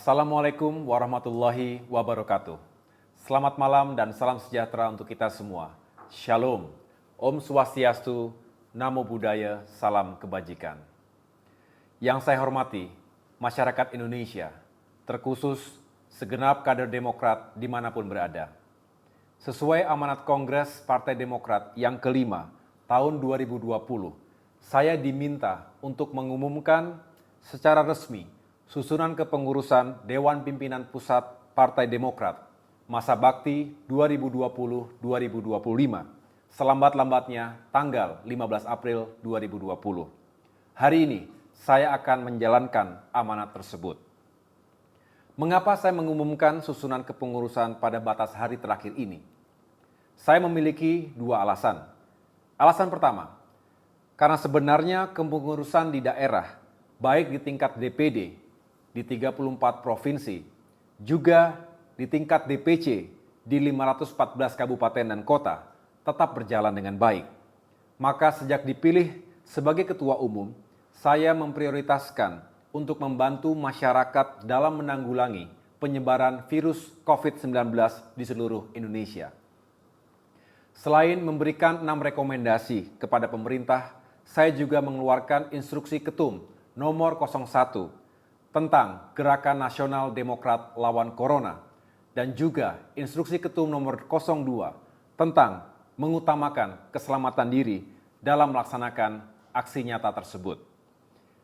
Assalamualaikum warahmatullahi wabarakatuh. Selamat malam dan salam sejahtera untuk kita semua. Shalom, Om Swastiastu, Namo Buddhaya, salam kebajikan. Yang saya hormati, masyarakat Indonesia, terkhusus segenap kader Demokrat dimanapun berada. Sesuai amanat Kongres Partai Demokrat yang kelima tahun 2020, saya diminta untuk mengumumkan secara resmi susunan kepengurusan Dewan Pimpinan Pusat Partai Demokrat masa bakti 2020-2025 selambat-lambatnya tanggal 15 April 2020. Hari ini saya akan menjalankan amanat tersebut. Mengapa saya mengumumkan susunan kepengurusan pada batas hari terakhir ini? Saya memiliki dua alasan. Alasan pertama, karena sebenarnya kepengurusan di daerah, baik di tingkat DPD, di 34 provinsi, juga di tingkat DPC di 514 kabupaten dan kota tetap berjalan dengan baik. Maka sejak dipilih sebagai ketua umum, saya memprioritaskan untuk membantu masyarakat dalam menanggulangi penyebaran virus COVID-19 di seluruh Indonesia. Selain memberikan 6 rekomendasi kepada pemerintah, saya juga mengeluarkan instruksi ketum nomor 01 tentang Gerakan Nasional Demokrat Lawan Corona dan juga instruksi ketum nomor 02 tentang mengutamakan keselamatan diri dalam melaksanakan aksi nyata tersebut.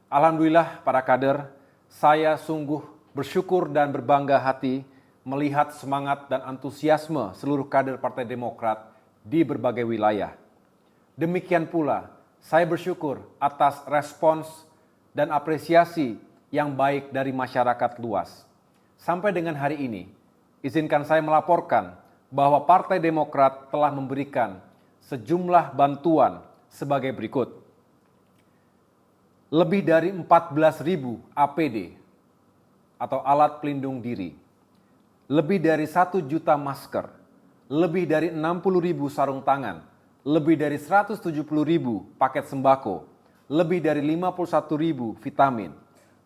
Alhamdulillah para kader, saya sungguh bersyukur dan berbangga hati melihat semangat dan antusiasme seluruh kader Partai Demokrat di berbagai wilayah. Demikian pula, saya bersyukur atas respons dan apresiasi yang baik dari masyarakat luas. Sampai dengan hari ini, izinkan saya melaporkan bahwa Partai Demokrat telah memberikan sejumlah bantuan sebagai berikut. Lebih dari 14.000 APD atau alat pelindung diri, lebih dari 1 juta masker, lebih dari 60.000 sarung tangan, lebih dari 170.000 paket sembako, lebih dari 51.000 vitamin,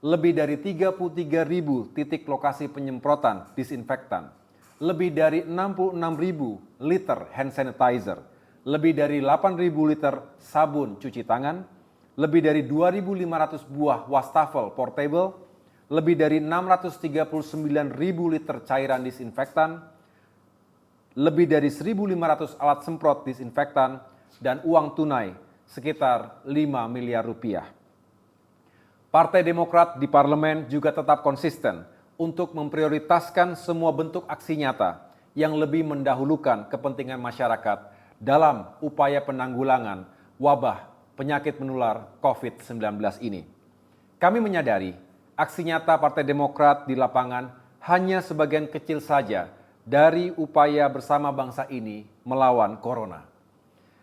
lebih dari 33.000 titik lokasi penyemprotan disinfektan, lebih dari 66.000 liter hand sanitizer, lebih dari 8.000 liter sabun cuci tangan, lebih dari 2.500 buah wastafel portable, lebih dari 639.000 liter cairan disinfektan, lebih dari 1.500 alat semprot disinfektan, dan uang tunai sekitar 5 miliar rupiah. Partai Demokrat di parlemen juga tetap konsisten untuk memprioritaskan semua bentuk aksi nyata yang lebih mendahulukan kepentingan masyarakat dalam upaya penanggulangan wabah penyakit menular COVID-19 ini. Kami menyadari aksi nyata Partai Demokrat di lapangan hanya sebagian kecil saja dari upaya bersama bangsa ini melawan corona.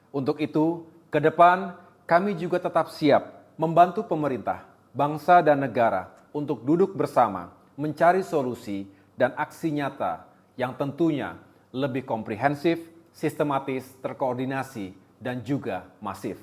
Untuk itu, ke depan kami juga tetap siap membantu pemerintah, bangsa dan negara untuk duduk bersama, mencari solusi dan aksi nyata yang tentunya lebih komprehensif, sistematis, terkoordinasi, dan juga masif.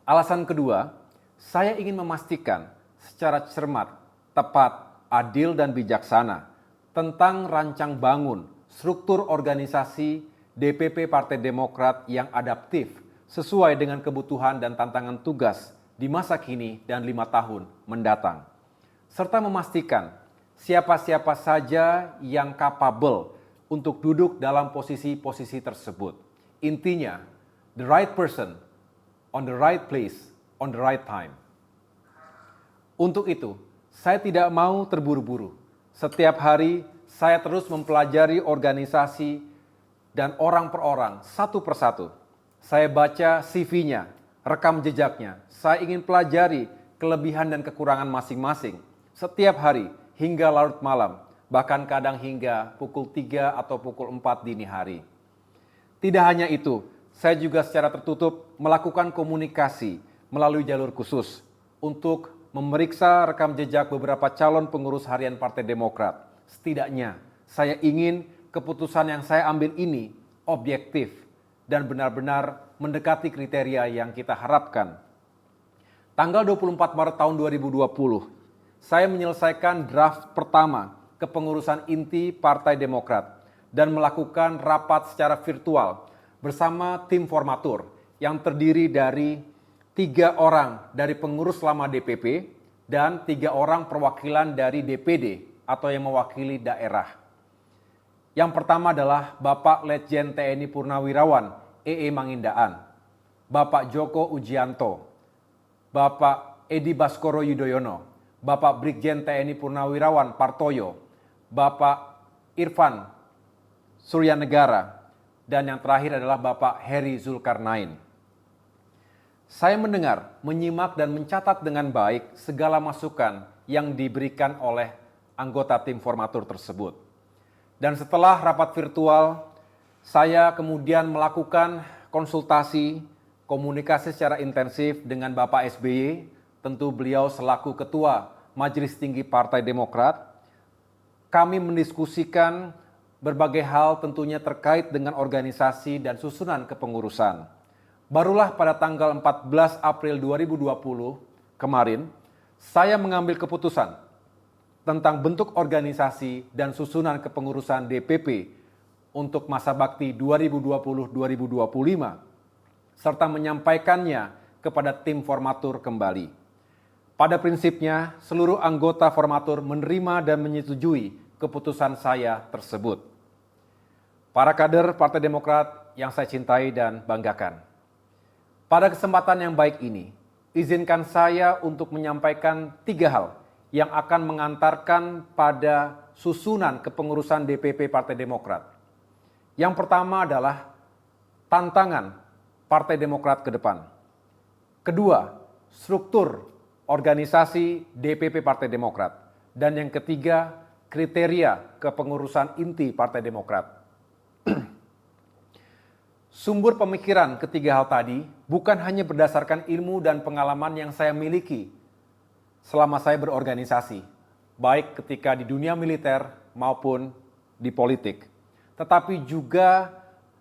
Alasan kedua, saya ingin memastikan secara cermat, tepat, adil, dan bijaksana tentang rancang bangun struktur organisasi DPP Partai Demokrat yang adaptif sesuai dengan kebutuhan dan tantangan tugas di masa kini dan 5 tahun mendatang, serta memastikan siapa-siapa saja yang capable untuk duduk dalam posisi-posisi tersebut. Intinya, the right person on the right place on the right time. Untuk itu, saya tidak mau terburu-buru. Setiap hari, saya terus mempelajari organisasi dan orang per orang, satu persatu. Saya baca CV-nya, rekam jejaknya. Saya ingin pelajari kelebihan dan kekurangan masing-masing setiap hari hingga larut malam, bahkan kadang hingga pukul 3 atau pukul 4 dini hari. Tidak hanya itu, saya juga secara tertutup melakukan komunikasi melalui jalur khusus untuk memeriksa rekam jejak beberapa calon pengurus harian Partai Demokrat. Setidaknya, saya ingin keputusan yang saya ambil ini objektif dan benar-benar mendekati kriteria yang kita harapkan. Tanggal 24 Maret tahun 2020, saya menyelesaikan draft pertama kepengurusan inti Partai Demokrat dan melakukan rapat secara virtual bersama tim formatur yang terdiri dari 3 orang dari pengurus lama DPP dan 3 orang perwakilan dari DPD atau yang mewakili daerah. Yang pertama adalah Bapak Letjen TNI Purnawirawan E.E. Mangindaan, Bapak Joko Ujianto, Bapak Edi Baskoro Yudhoyono, Bapak Brigjen TNI Purnawirawan Partoyo, Bapak Irfan Suryanegara, dan yang terakhir adalah Bapak Heri Zulkarnain. Saya mendengar, menyimak, dan mencatat dengan baik segala masukan yang diberikan oleh anggota tim formatur tersebut. Dan setelah rapat virtual, saya kemudian melakukan konsultasi, komunikasi secara intensif dengan Bapak SBY, tentu beliau selaku Ketua Majelis Tinggi Partai Demokrat. Kami mendiskusikan berbagai hal tentunya terkait dengan organisasi dan susunan kepengurusan. Barulah pada tanggal 14 April 2020 kemarin, saya mengambil keputusan tentang bentuk organisasi dan susunan kepengurusan DPP untuk masa bakti 2020-2025, serta menyampaikannya kepada tim formatur kembali. Pada prinsipnya, seluruh anggota formatur menerima dan menyetujui keputusan saya tersebut. Para kader Partai Demokrat yang saya cintai dan banggakan. Pada kesempatan yang baik ini, izinkan saya untuk menyampaikan 3 hal yang akan mengantarkan pada susunan kepengurusan DPP Partai Demokrat. Yang pertama adalah tantangan Partai Demokrat ke depan. Kedua, struktur organisasi DPP Partai Demokrat. Dan yang ketiga, kriteria kepengurusan inti Partai Demokrat. Sumber pemikiran ketiga hal tadi bukan hanya berdasarkan ilmu dan pengalaman yang saya miliki selama saya berorganisasi, baik ketika di dunia militer maupun di politik. Tetapi juga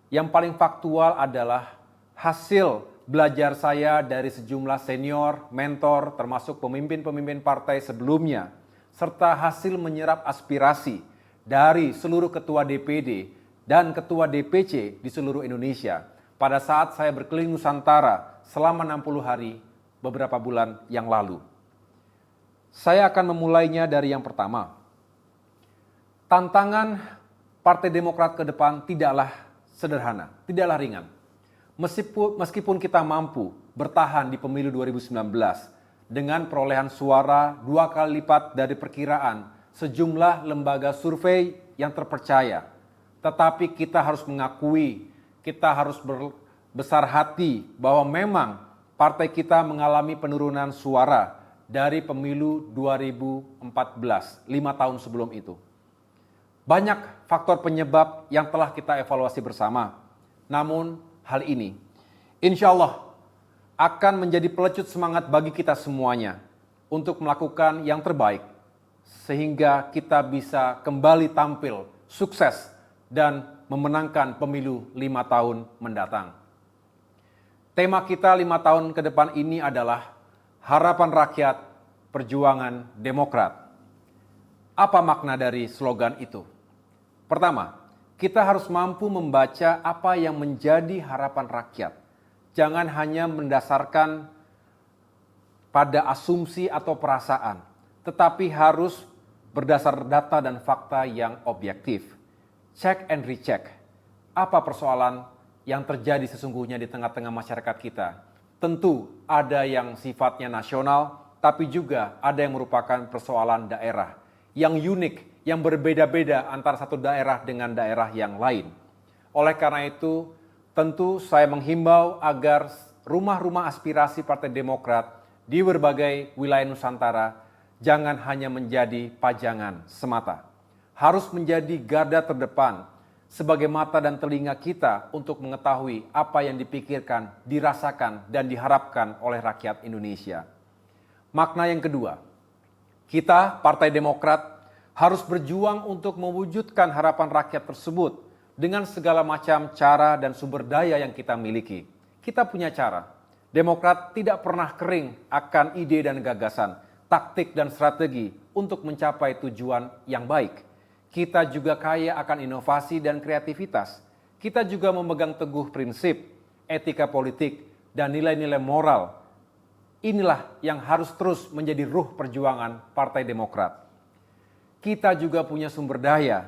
yang paling faktual adalah hasil belajar saya dari sejumlah senior, mentor, termasuk pemimpin-pemimpin partai sebelumnya, serta hasil menyerap aspirasi dari seluruh ketua DPD dan ketua DPC di seluruh Indonesia pada saat saya berkeliling Nusantara selama 60 hari beberapa bulan yang lalu. Saya akan memulainya dari yang pertama. Tantangan Partai Demokrat ke depan tidaklah sederhana, tidaklah ringan. Meskipun kita mampu bertahan di pemilu 2019 dengan perolehan suara 2 kali lipat dari perkiraan sejumlah lembaga survei yang terpercaya, tetapi kita harus mengakui, kita harus berbesar hati bahwa memang partai kita mengalami penurunan suara dari pemilu 2014, 5 tahun sebelum itu. Banyak faktor penyebab yang telah kita evaluasi bersama. Namun hal ini, insya Allah, akan menjadi pelecut semangat bagi kita semuanya untuk melakukan yang terbaik, sehingga kita bisa kembali tampil sukses dan memenangkan pemilu 5 tahun mendatang. Tema kita 5 tahun ke depan ini adalah Harapan Rakyat, Perjuangan Demokrat. Apa makna dari slogan itu? Pertama, kita harus mampu membaca apa yang menjadi harapan rakyat. Jangan hanya mendasarkan pada asumsi atau perasaan, tetapi harus berdasar data dan fakta yang objektif. Check and recheck. Apa persoalan yang terjadi sesungguhnya di tengah-tengah masyarakat kita? Tentu ada yang sifatnya nasional, tapi juga ada yang merupakan persoalan daerah yang unik, yang berbeda-beda antara satu daerah dengan daerah yang lain. Oleh karena itu, tentu saya menghimbau agar rumah-rumah aspirasi Partai Demokrat di berbagai wilayah Nusantara jangan hanya menjadi pajangan semata. Harus menjadi garda terdepan sebagai mata dan telinga kita untuk mengetahui apa yang dipikirkan, dirasakan, dan diharapkan oleh rakyat Indonesia. Makna yang kedua, kita Partai Demokrat harus berjuang untuk mewujudkan harapan rakyat tersebut dengan segala macam cara dan sumber daya yang kita miliki. Kita punya cara. Demokrat tidak pernah kering akan ide dan gagasan, taktik dan strategi untuk mencapai tujuan yang baik. Kita juga kaya akan inovasi dan kreativitas. Kita juga memegang teguh prinsip, etika politik, dan nilai-nilai moral. Inilah yang harus terus menjadi ruh perjuangan Partai Demokrat. Kita juga punya sumber daya.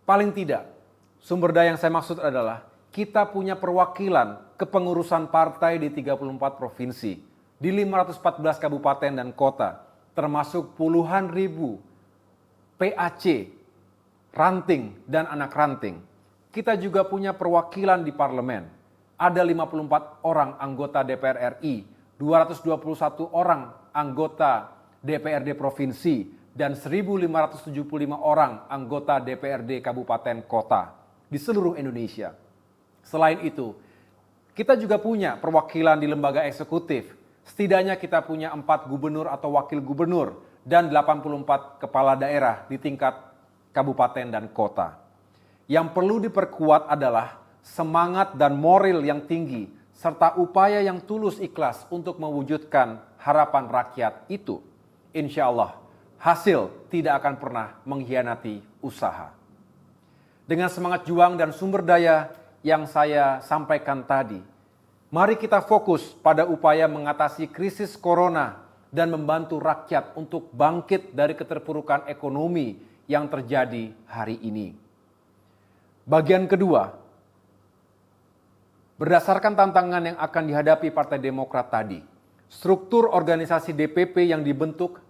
Paling tidak, sumber daya yang saya maksud adalah kita punya perwakilan kepengurusan partai di 34 provinsi, di 514 kabupaten dan kota, termasuk puluhan ribu PAC, ranting dan anak ranting. Kita juga punya perwakilan di parlemen. Ada 54 orang anggota DPR RI, 221 orang anggota DPRD provinsi, dan 1.575 orang anggota DPRD kabupaten kota di seluruh Indonesia. Selain itu, kita juga punya perwakilan di lembaga eksekutif. Setidaknya kita punya 4 gubernur atau wakil gubernur dan 84 kepala daerah di tingkat kabupaten dan kota. Yang perlu diperkuat adalah semangat dan moral yang tinggi serta upaya yang tulus ikhlas untuk mewujudkan harapan rakyat itu. Insya Allah, hasil tidak akan pernah mengkhianati usaha. Dengan semangat juang dan sumber daya yang saya sampaikan tadi, mari kita fokus pada upaya mengatasi krisis corona dan membantu rakyat untuk bangkit dari keterpurukan ekonomi yang terjadi hari ini. Bagian kedua, berdasarkan tantangan yang akan dihadapi Partai Demokrat tadi, struktur organisasi DPP yang dibentuk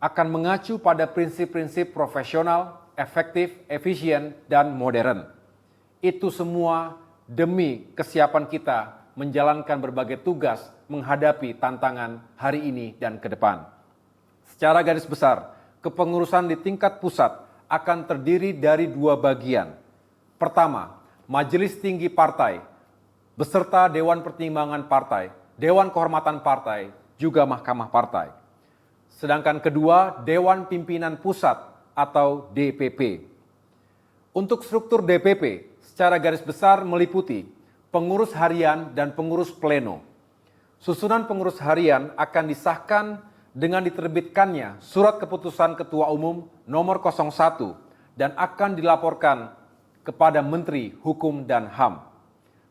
akan mengacu pada prinsip-prinsip profesional, efektif, efisien, dan modern. Itu semua demi kesiapan kita menjalankan berbagai tugas menghadapi tantangan hari ini dan ke depan. Secara garis besar, kepengurusan di tingkat pusat akan terdiri dari 2 bagian. Pertama, Majelis Tinggi Partai, beserta Dewan Pertimbangan Partai, Dewan Kehormatan Partai, juga Mahkamah Partai. Sedangkan kedua, Dewan Pimpinan Pusat atau DPP. Untuk struktur DPP, secara garis besar meliputi pengurus harian dan pengurus pleno. Susunan pengurus harian akan disahkan dengan diterbitkannya Surat Keputusan Ketua Umum nomor 01 dan akan dilaporkan kepada Menteri Hukum dan HAM.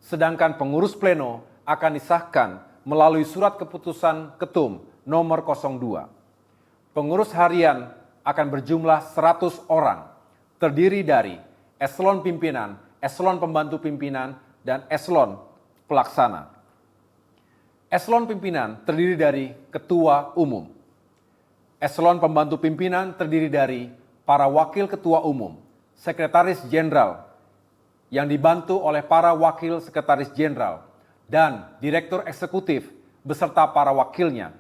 Sedangkan pengurus pleno akan disahkan melalui Surat Keputusan Ketum nomor 02. Pengurus harian akan berjumlah 100 orang, terdiri dari eselon pimpinan, eselon pembantu pimpinan, dan eselon pelaksana. Eselon pimpinan terdiri dari ketua umum. Eselon pembantu pimpinan terdiri dari para wakil ketua umum, sekretaris jenderal yang dibantu oleh para wakil sekretaris jenderal, dan direktur eksekutif beserta para wakilnya.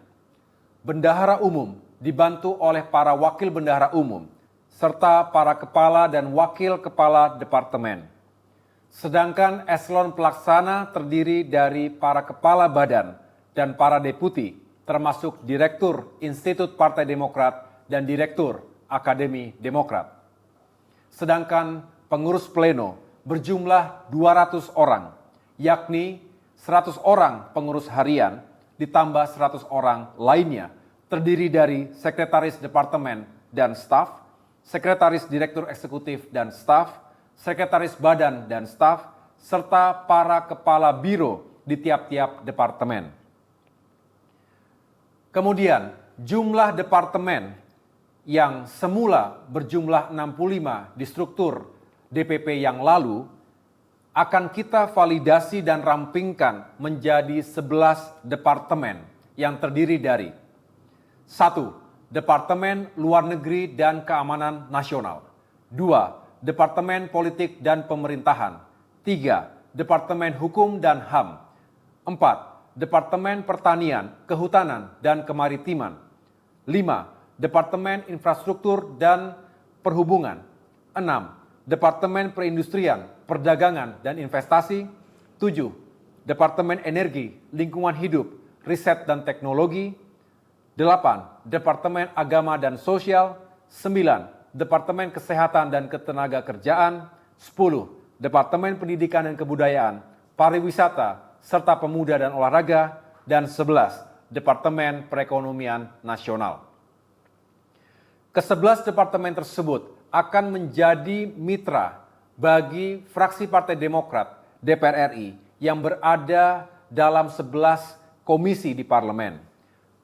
Bendahara umum dibantu oleh para wakil bendahara umum, serta para kepala dan wakil kepala departemen. Sedangkan eselon pelaksana terdiri dari para kepala badan dan para deputi, termasuk Direktur Institut Partai Demokrat dan Direktur Akademi Demokrat. Sedangkan pengurus pleno berjumlah 200 orang, yakni 100 orang pengurus harian ditambah 100 orang lainnya, terdiri dari sekretaris departemen dan staf, sekretaris direktur eksekutif dan staf, sekretaris badan dan staf, serta para kepala biro di tiap-tiap departemen. Kemudian, jumlah departemen yang semula berjumlah 65 di struktur DPP yang lalu akan kita validasi dan rampingkan menjadi 11 departemen yang terdiri dari 1. Departemen Luar Negeri dan Keamanan Nasional. 2. Departemen Politik dan Pemerintahan. 3. Departemen Hukum dan HAM. 4. Departemen Pertanian, Kehutanan, dan Kemaritiman. 5. Departemen Infrastruktur dan Perhubungan. 6. Departemen Perindustrian, Perdagangan, dan Investasi. 7. Departemen Energi, Lingkungan Hidup, Riset dan Teknologi. 8. Departemen Agama dan Sosial. 9. Departemen Kesehatan dan Ketenagakerjaan. 10. Departemen Pendidikan dan Kebudayaan, Pariwisata, serta Pemuda dan Olahraga. Dan 11. Departemen Perekonomian Nasional. Ke-11 departemen tersebut akan menjadi mitra bagi fraksi Partai Demokrat DPR RI yang berada dalam 11 komisi di parlemen.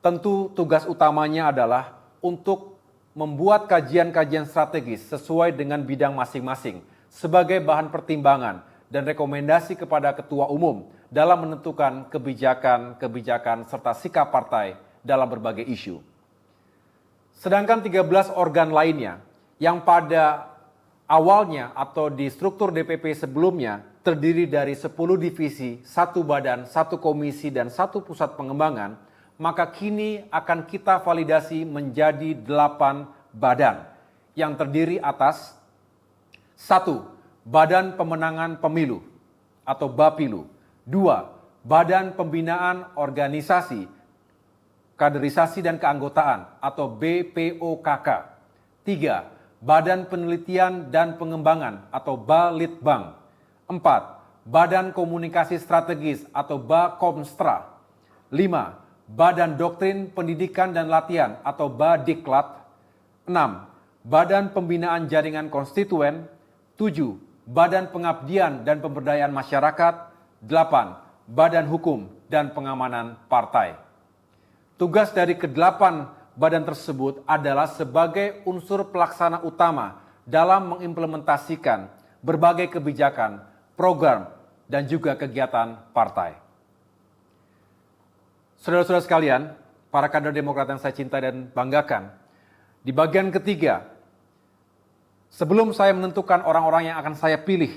Tentu tugas utamanya adalah untuk membuat kajian-kajian strategis sesuai dengan bidang masing-masing sebagai bahan pertimbangan dan rekomendasi kepada Ketua Umum dalam menentukan kebijakan-kebijakan serta sikap partai dalam berbagai isu. Sedangkan 13 organ lainnya yang pada awalnya atau di struktur DPP sebelumnya terdiri dari 10 divisi, 1 badan, 1 komisi, dan 1 pusat pengembangan, maka kini akan kita validasi menjadi 8 badan yang terdiri atas 1. Badan Pemenangan Pemilu atau BAPILU. 2. Badan Pembinaan Organisasi, Kaderisasi dan Keanggotaan atau BPOKK. 3. Badan Penelitian dan Pengembangan atau Balitbang. 4. Badan Komunikasi Strategis atau Bakomstra. 5. Badan Doktrin Pendidikan dan Latihan atau Badiklat. 6. Badan Pembinaan Jaringan Konstituen. 7. Badan Pengabdian dan Pemberdayaan Masyarakat. 8. Badan Hukum dan Pengamanan Partai. Tugas dari ke-8 badan tersebut adalah sebagai unsur pelaksana utama dalam mengimplementasikan berbagai kebijakan, program, dan juga kegiatan partai. Saudara-saudara sekalian, para kader Demokrat yang saya cintai dan banggakan, di bagian ketiga, sebelum saya menentukan orang-orang yang akan saya pilih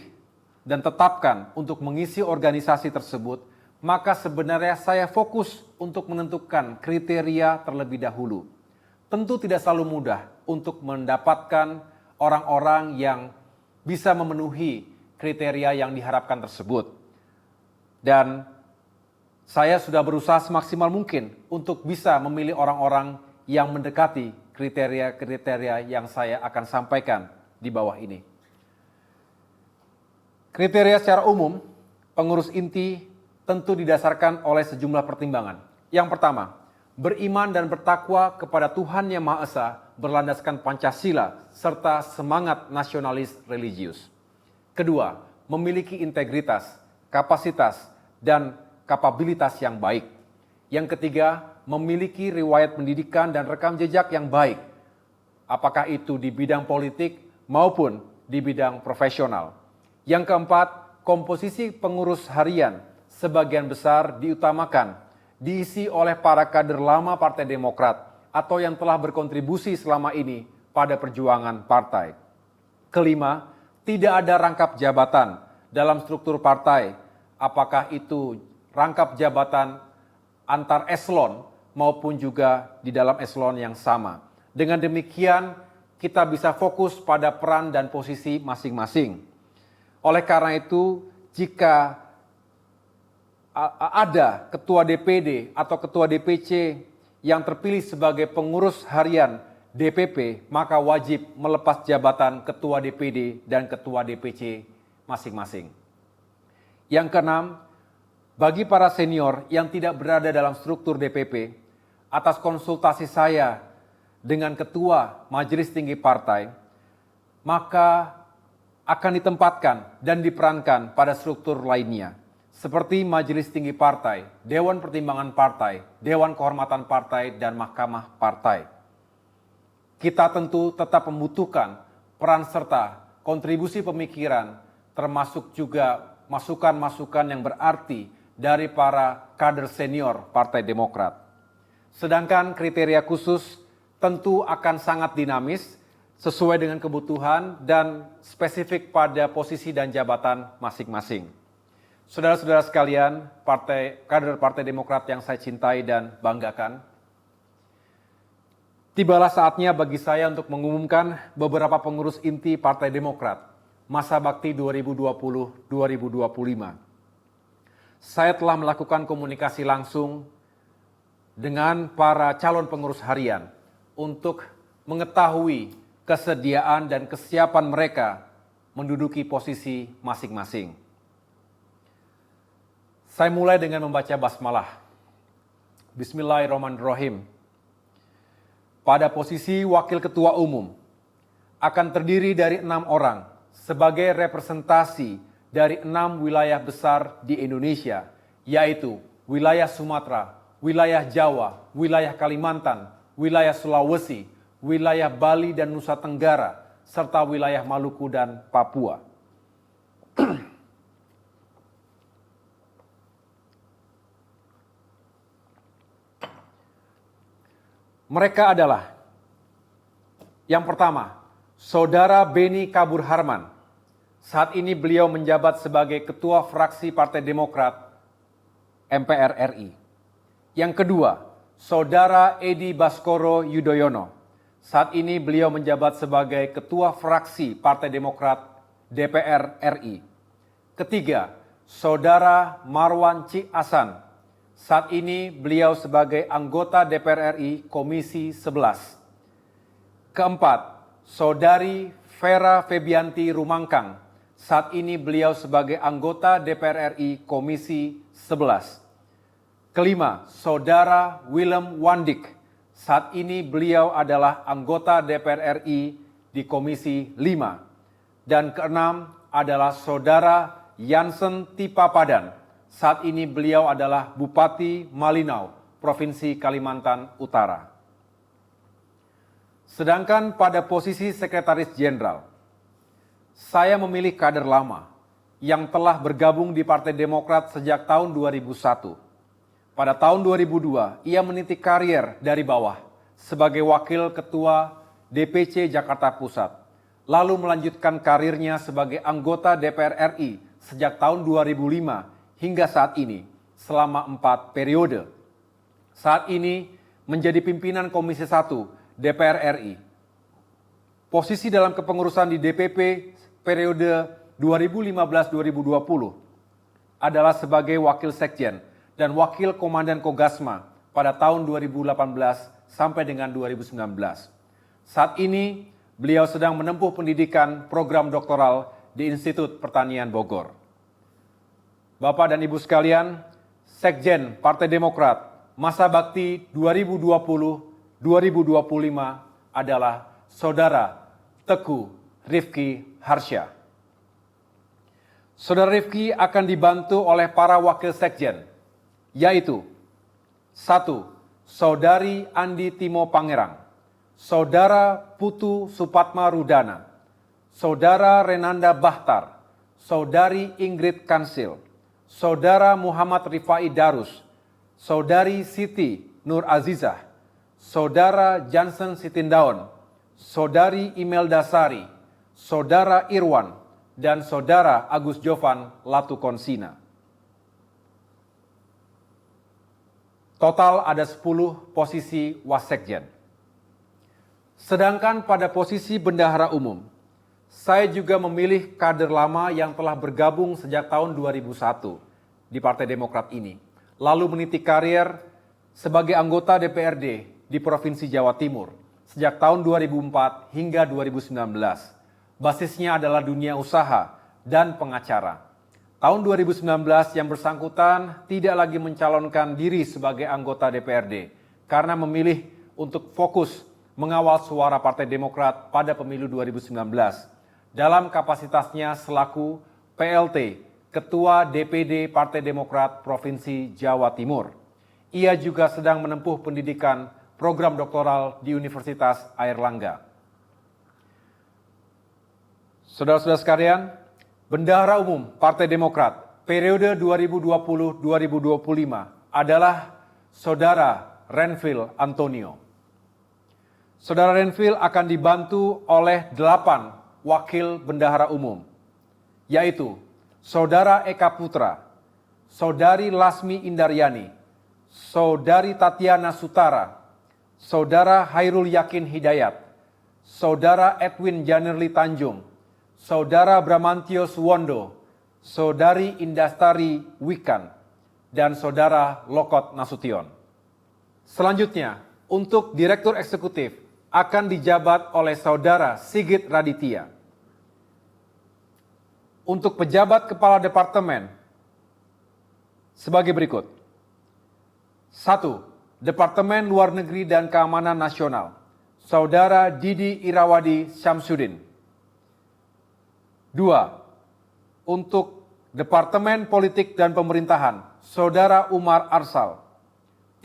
dan tetapkan untuk mengisi organisasi tersebut, maka sebenarnya saya fokus untuk menentukan kriteria terlebih dahulu. Tentu tidak selalu mudah untuk mendapatkan orang-orang yang bisa memenuhi kriteria yang diharapkan tersebut. Dan saya sudah berusaha semaksimal mungkin untuk bisa memilih orang-orang yang mendekati kriteria-kriteria yang saya akan sampaikan di bawah ini. Kriteria secara umum, pengurus inti tentu didasarkan oleh sejumlah pertimbangan. Yang pertama, beriman dan bertakwa kepada Tuhan Yang Maha Esa berlandaskan Pancasila serta semangat nasionalis religius. Kedua, memiliki integritas, kapasitas, dan kapabilitas yang baik. Yang ketiga, memiliki riwayat pendidikan dan rekam jejak yang baik, apakah itu di bidang politik maupun di bidang profesional. Yang keempat, komposisi pengurus harian sebagian besar diutamakan diisi oleh para kader lama Partai Demokrat atau yang telah berkontribusi selama ini pada perjuangan partai. Kelima, tidak ada rangkap jabatan dalam struktur partai, apakah itu rangkap jabatan antar eselon maupun juga di dalam eselon yang sama. Dengan demikian, kita bisa fokus pada peran dan posisi masing-masing. Oleh karena itu, jika ada ketua DPD atau ketua DPC yang terpilih sebagai pengurus harian DPP, maka wajib melepas jabatan ketua DPD dan ketua DPC masing-masing. Yang keenam, bagi para senior yang tidak berada dalam struktur DPP, atas konsultasi saya dengan ketua Majelis Tinggi Partai, maka akan ditempatkan dan diperankan pada struktur lainnya, seperti Majelis Tinggi Partai, Dewan Pertimbangan Partai, Dewan Kehormatan Partai, dan Mahkamah Partai. Kita tentu tetap membutuhkan peran serta kontribusi pemikiran, termasuk juga masukan-masukan yang berarti dari para kader senior Partai Demokrat. Sedangkan kriteria khusus tentu akan sangat dinamis, sesuai dengan kebutuhan dan spesifik pada posisi dan jabatan masing-masing. Saudara-saudara sekalian, kader Partai Demokrat yang saya cintai dan banggakan, tibalah saatnya bagi saya untuk mengumumkan beberapa pengurus inti Partai Demokrat masa bakti 2020-2025. Saya telah melakukan komunikasi langsung dengan para calon pengurus harian untuk mengetahui kesediaan dan kesiapan mereka menduduki posisi masing-masing. Saya mulai dengan membaca basmalah. Bismillahirrahmanirrahim. pada posisi Wakil Ketua Umum akan terdiri dari 6 orang sebagai representasi dari 6 wilayah besar di Indonesia, yaitu wilayah Sumatera, wilayah Jawa, wilayah Kalimantan, wilayah Sulawesi, wilayah Bali dan Nusa Tenggara, serta wilayah Maluku dan Papua. Mereka adalah, yang pertama, Saudara Beni Kabur Harman. Saat ini beliau menjabat sebagai Ketua Fraksi Partai Demokrat MPR RI. Yang kedua, Saudara Edi Baskoro Yudhoyono. Saat ini beliau menjabat sebagai Ketua Fraksi Partai Demokrat DPR RI. Ketiga, Saudara Marwan Ci Asan. Saat ini beliau sebagai anggota DPR RI Komisi 11. Keempat, Saudari Vera Febianti Rumangkang. Saat ini beliau sebagai anggota DPR RI Komisi 11. Kelima, Saudara Willem Wandik. Saat ini beliau adalah anggota DPR RI di Komisi 5. Dan keenam adalah Saudara Jansen Tipapadan. Saat ini beliau adalah Bupati Malinau, Provinsi Kalimantan Utara. Sedangkan pada posisi Sekretaris Jenderal, saya memilih kader lama yang telah bergabung di Partai Demokrat sejak tahun 2001. Pada tahun 2002, ia meniti karier dari bawah sebagai Wakil Ketua DPC Jakarta Pusat, lalu melanjutkan karirnya sebagai anggota DPR RI sejak tahun 2005 hingga saat ini selama 4 periode. Saat ini menjadi pimpinan Komisi 1 DPR RI. Posisi dalam kepengurusan di DPP periode 2015-2020 adalah sebagai Wakil Sekjen dan Wakil Komandan Kogasma pada tahun 2018 sampai dengan 2019. Saat ini beliau sedang menempuh pendidikan program doktoral di Institut Pertanian Bogor. Bapak dan Ibu sekalian, Sekjen Partai Demokrat masa bakti 2020-2025 adalah Saudara Teguh Rifki Harsha. Saudara Rifki akan dibantu oleh para wakil sekjen, yaitu 1. Saudari Andi Timo Pangerang, Saudara Putu Supatma Rudana, Saudara Renanda Bahtar, Saudari Ingrid Kansil, Saudara Muhammad Rifai Darus, Saudari Siti Nur Azizah, Saudara Jansen Sitindaun, Saudari Imelda Sari, Saudara Irwan, dan Saudara Agus Jovan Latukonsina. Total ada 10 posisi wasekjen. Sedangkan pada posisi bendahara umum, saya juga memilih kader lama yang telah bergabung sejak tahun 2001 di Partai Demokrat ini, lalu meniti karier sebagai anggota DPRD di Provinsi Jawa Timur sejak tahun 2004 hingga 2019. Basisnya adalah dunia usaha dan pengacara. Tahun 2019 yang bersangkutan tidak lagi mencalonkan diri sebagai anggota DPRD karena memilih untuk fokus mengawal suara Partai Demokrat pada pemilu 2019. Dalam kapasitasnya selaku PLT, Ketua DPD Partai Demokrat Provinsi Jawa Timur. Ia juga sedang menempuh pendidikan program doktoral di Universitas Airlangga. Saudara-saudara sekalian, Bendahara Umum Partai Demokrat periode 2020-2025 adalah Saudara Renvil Antonio. Saudara Renvil akan dibantu oleh 8 wakil bendahara umum, yaitu Saudara Eka Putra, Saudari Lasmi Indaryani, Saudari Tatiana Sutara, Saudara Hairul Yakin Hidayat, Saudara Edwin Janerli Tanjung, Saudara Bramantio Suwondo, Saudari Indastari Wikan, dan Saudara Lokot Nasution. Selanjutnya, untuk Direktur Eksekutif akan dijabat oleh Saudara Sigit Raditya. Untuk pejabat kepala departemen sebagai berikut. 1. Departemen Luar Negeri dan Keamanan Nasional, Saudara Didi Irawadi Syamsuddin. 2. Untuk Departemen Politik dan Pemerintahan, Saudara Umar Arsal.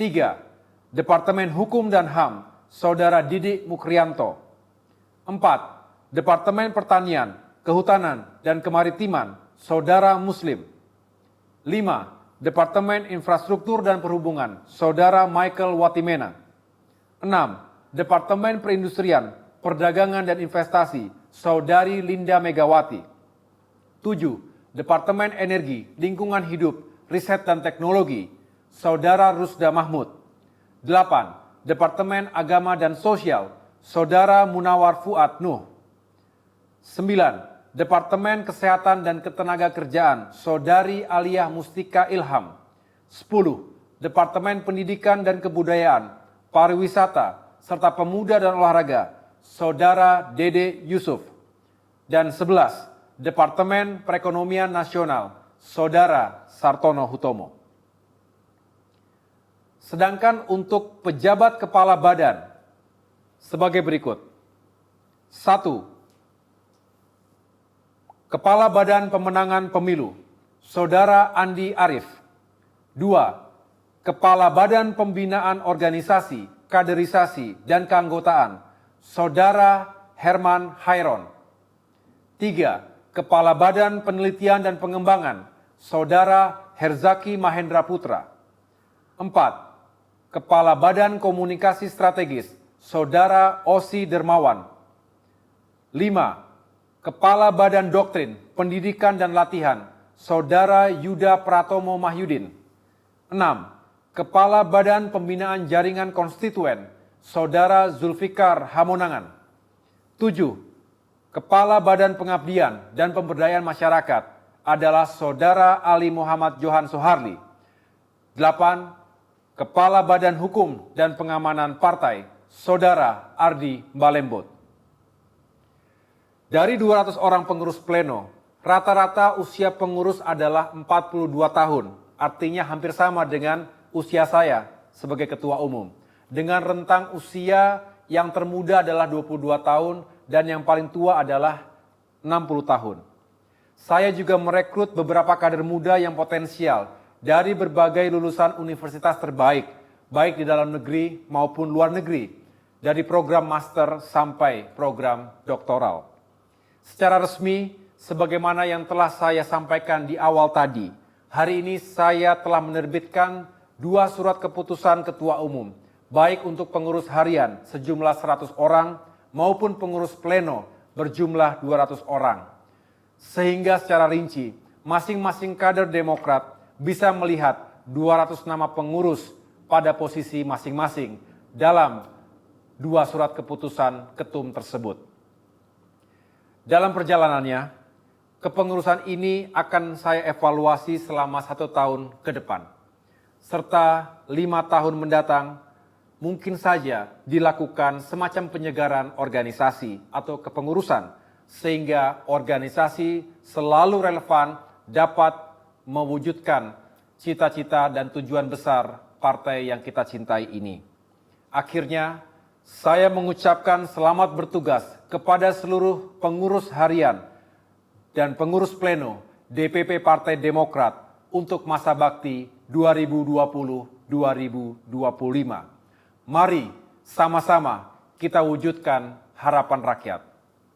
3. Departemen Hukum dan HAM, Saudara Didi Mukrianto. 4. Departemen Pertanian, Kehutanan, dan Kemaritiman, Saudara Muslim. 5. Departemen Infrastruktur dan Perhubungan, Saudara Michael Watimena. 6. Departemen Perindustrian, Perdagangan dan Investasi, Saudari Linda Megawati. 7. Departemen Energi, Lingkungan Hidup, Riset dan Teknologi, Saudara Rusda Mahmud. 8. Departemen Agama dan Sosial, Saudara Munawar Fuad Nuh. 9. Departemen Kesehatan dan Ketenagakerjaan, Saudari Aliyah Mustika Ilham. 10. Departemen Pendidikan dan Kebudayaan, Pariwisata, serta Pemuda dan Olahraga, Saudara Dede Yusuf. Dan 11. Departemen Perekonomian Nasional, Saudara Sartono Hutomo. Sedangkan untuk pejabat kepala badan, sebagai berikut. 1. Kepala Badan Pemenangan Pemilu, Saudara Andi Arief. 2. Kepala Badan Pembinaan Organisasi, Kaderisasi, dan Keanggotaan, Saudara Herman Hairon. 3. Kepala Badan Penelitian dan Pengembangan, Saudara Herzaki Mahendra Putra. 4. Kepala Badan Komunikasi Strategis, Saudara Osi Dermawan. 5. Kepala Badan Doktrin, Pendidikan dan Latihan, Saudara Yuda Pratomo Mahyudin. 6. Kepala Badan Pembinaan Jaringan Konstituen, Saudara Zulfikar Hamonangan. 7. Kepala Badan Pengabdian dan Pemberdayaan Masyarakat adalah Saudara Ali Muhammad Johan Soharli. 8. Kepala Badan Hukum dan Pengamanan Partai, Saudara Ardi Balembot. Dari 200 orang pengurus pleno, rata-rata usia pengurus adalah 42 tahun, artinya hampir sama dengan usia saya sebagai ketua umum. Dengan rentang usia yang termuda adalah 22 tahun dan yang paling tua adalah 60 tahun. Saya juga merekrut beberapa kader muda yang potensial dari berbagai lulusan universitas terbaik, baik di dalam negeri maupun luar negeri, dari program master sampai program doktoral. Secara resmi, sebagaimana yang telah saya sampaikan di awal tadi, hari ini saya telah menerbitkan 2 surat keputusan ketua umum, baik untuk pengurus harian sejumlah 100 orang maupun pengurus pleno berjumlah 200 orang. Sehingga secara rinci, masing-masing kader Demokrat bisa melihat 200 nama pengurus pada posisi masing-masing dalam 2 surat keputusan ketum tersebut. Dalam perjalanannya, kepengurusan ini akan saya evaluasi selama 1 tahun ke depan. Serta 5 tahun mendatang, mungkin saja dilakukan semacam penyegaran organisasi atau kepengurusan, sehingga organisasi selalu relevan dapat mewujudkan cita-cita dan tujuan besar partai yang kita cintai ini. Akhirnya, saya mengucapkan selamat bertugas kepada seluruh pengurus harian dan pengurus pleno DPP Partai Demokrat untuk masa bakti 2020-2025. Mari sama-sama kita wujudkan harapan rakyat.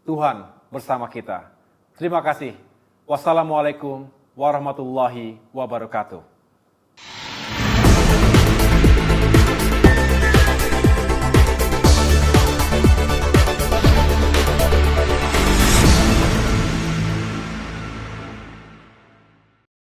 Tuhan bersama kita. Terima kasih. Wassalamualaikum warahmatullahi wabarakatuh.